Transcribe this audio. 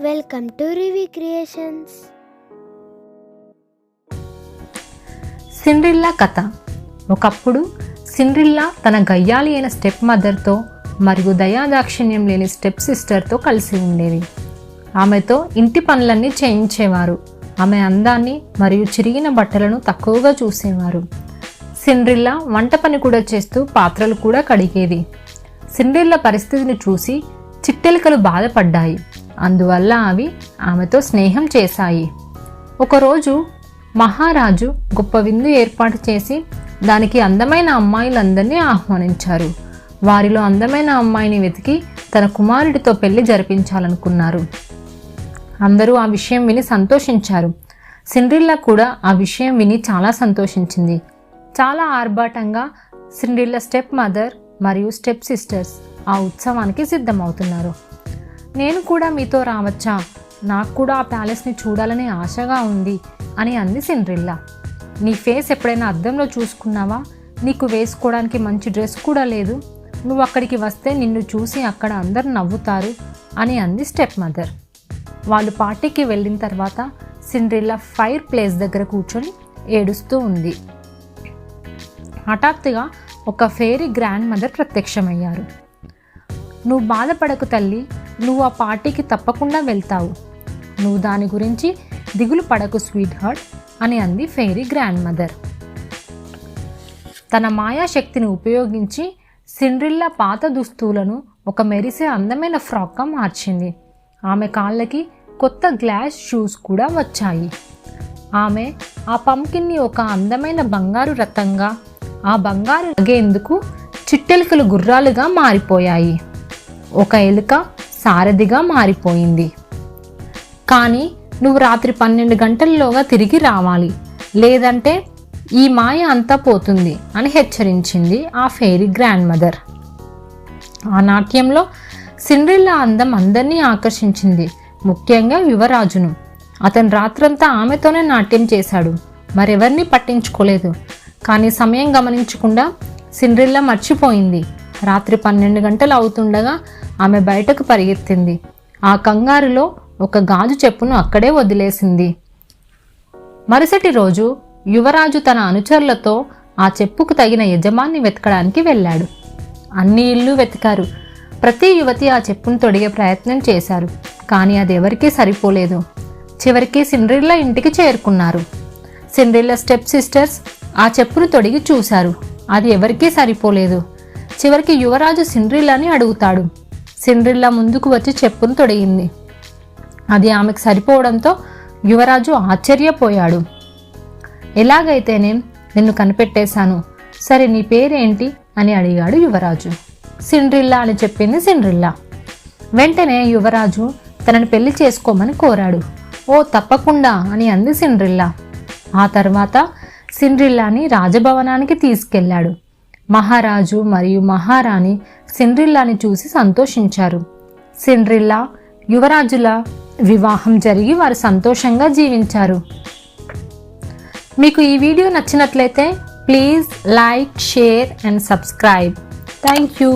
Welcome to Rivi creations. Cinderella కథ. ఒకప్పుడు Cinderella తన గయ్యాలి అయిన స్టెప్ మదర్తో మరియు దయాదాక్షిణ్యం లేని స్టెప్ సిస్టర్తో కలిసి ఉండేది. ఆమెతో ఇంటి పనులన్నీ చేయించేవారు. ఆమె అందాన్ని మరియు చిరిగిన బట్టలను తక్కువగా చూసేవారు. సిండ్రిల్లా వంట పని కూడా చేస్తూ పాత్రలు కూడా కడిగేది. సిండ్రిల్లా పరిస్థితిని చూసి చిట్టెలికలు బాధపడ్డాయి. అందువల్ల అవి ఆమెతో స్నేహం చేశాయి. ఒకరోజు మహారాజు గొప్ప విందు ఏర్పాటు చేసి దానికి అందమైన అమ్మాయిలందరినీ ఆహ్వానించారు. వారిలో అందమైన అమ్మాయిని వెతికి తన కుమారుడితో పెళ్లి జరిపించాలనుకున్నారు. అందరూ ఆ విషయం విని సంతోషించారు. సిండ్రిల్లా కూడా ఆ విషయం విని చాలా సంతోషించింది. చాలా ఆర్భాటంగా సిండ్రిల్లా స్టెప్ మదర్ మరియు స్టెప్ సిస్టర్స్ ఆ ఉత్సవానికి సిద్ధమవుతున్నారు. నేను కూడా మీతో రావచ్చా? నాకు కూడా ఆ ప్యాలెస్ని చూడాలని ఆశగా ఉంది అని అంది సిండ్రిల్లా. నీ ఫేస్ ఎప్పుడైనా అద్దంలో చూసుకున్నావా? నీకు వేసుకోవడానికి మంచి డ్రెస్ కూడా లేదు. నువ్వు అక్కడికి వస్తే నిన్ను చూసి అక్కడ అందరు నవ్వుతారు అని అంది స్టెప్ మదర్. వాళ్ళు పార్టీకి వెళ్ళిన తర్వాత సిండ్రిల్లా ఫైర్ ప్లేస్ దగ్గర కూర్చొని ఏడుస్తూ ఉంది. హఠాత్తుగా ఒక ఫెయిరీ గ్రాండ్ మదర్ ప్రత్యక్షమయ్యారు. నువ్వు బాధపడకు తల్లి, నువ్వు ఆ పార్టీకి తప్పకుండా వెళ్తావు. నువ్వు దాని గురించి దిగులు పడకు స్వీట్ హార్ట్ అని అంది ఫెయిరీ గ్రాండ్ మదర్. తన మాయాశక్తిని ఉపయోగించి సిండ్రిల్లా పాత దుస్తులను ఒక మెరిసే అందమైన ఫ్రాక్గా మార్చింది. ఆమె కాళ్ళకి కొత్త గ్లాస్ షూస్ కూడా వచ్చాయి. ఆమె ఆ పంకిన్ని ఒక అందమైన బంగారు రథంగా, ఆ బంగారు లాగేందుకు చిట్టెలుకలు గుర్రాలుగా మారిపోయాయి. ఒక ఎలుక సారథిగా మారిపోయింది. కానీ నువ్వు రాత్రి 12 గంటల్లోగా తిరిగి రావాలి, లేదంటే ఈ మాయ అంతా పోతుంది అని హెచ్చరించింది ఆ ఫెయిరీ గ్రాండ్ మదర్. ఆ నాట్యంలో సిండ్రిల్లా అందం అందరినీ ఆకర్షించింది, ముఖ్యంగా యువరాజును. అతను రాత్రంతా ఆమెతోనే నాట్యం చేశాడు, మరెవరిని పట్టించుకోలేదు. కానీ సమయం గమనించకుండా సిండ్రిల్లా మర్చిపోయింది. రాత్రి 12 గంటలు అవుతుండగా ఆమె బయటకు పరిగెత్తింది. ఆ కంగారులో ఒక గాజు చెప్పును అక్కడే వదిలేసింది. మరుసటి రోజు యువరాజు తన అనుచరులతో ఆ చెప్పుకు తగిన యజమాన్ని వెతకడానికి వెళ్ళాడు. అన్ని ఇళ్ళు వెతికారు. ప్రతి యువతి ఆ చెప్పును తొడిగే ప్రయత్నం చేశారు, కానీ అది ఎవరికీ సరిపోలేదు. చివరికి సిండ్రిల్లా ఇంటికి చేరుకున్నారు. సిండ్రిల్లా స్టెప్ సిస్టర్స్ ఆ చెప్పును తొడిగి చూశారు. అది ఎవరికీ సరిపోలేదు. చివరికి యువరాజు సిండ్రిల్లాని అడుగుతాడు. సిండ్రిల్లా ముందుకు వచ్చి చెప్పును తొడిగింది. అది ఆమెకు సరిపోవడంతో యువరాజు ఆశ్చర్యపోయాడు. ఎలాగైతేనే నిన్ను కనిపెట్టేశాను. సరే, నీ పేరేంటి అని అడిగాడు యువరాజు. సిండ్రిల్లా అని చెప్పింది సిండ్రిల్లా. వెంటనే యువరాజు తనని పెళ్లి చేసుకోమని కోరాడు. ఓ తప్పకుండా అని అంది సిండ్రిల్లా. ఆ తర్వాత సిండ్రిల్లాని రాజభవనానికి తీసుకెళ్లాడు. మహారాజు మరియు మహారాణి సిండ్రిల్లాని చూసి సంతోషించారు. సిండ్రిల్లా యువరాజుల వివాహం జరిగి వారు సంతోషంగా జీవించారు. మీకు ఈ వీడియో నచ్చినట్లయితే please like, share and subscribe. Thank you.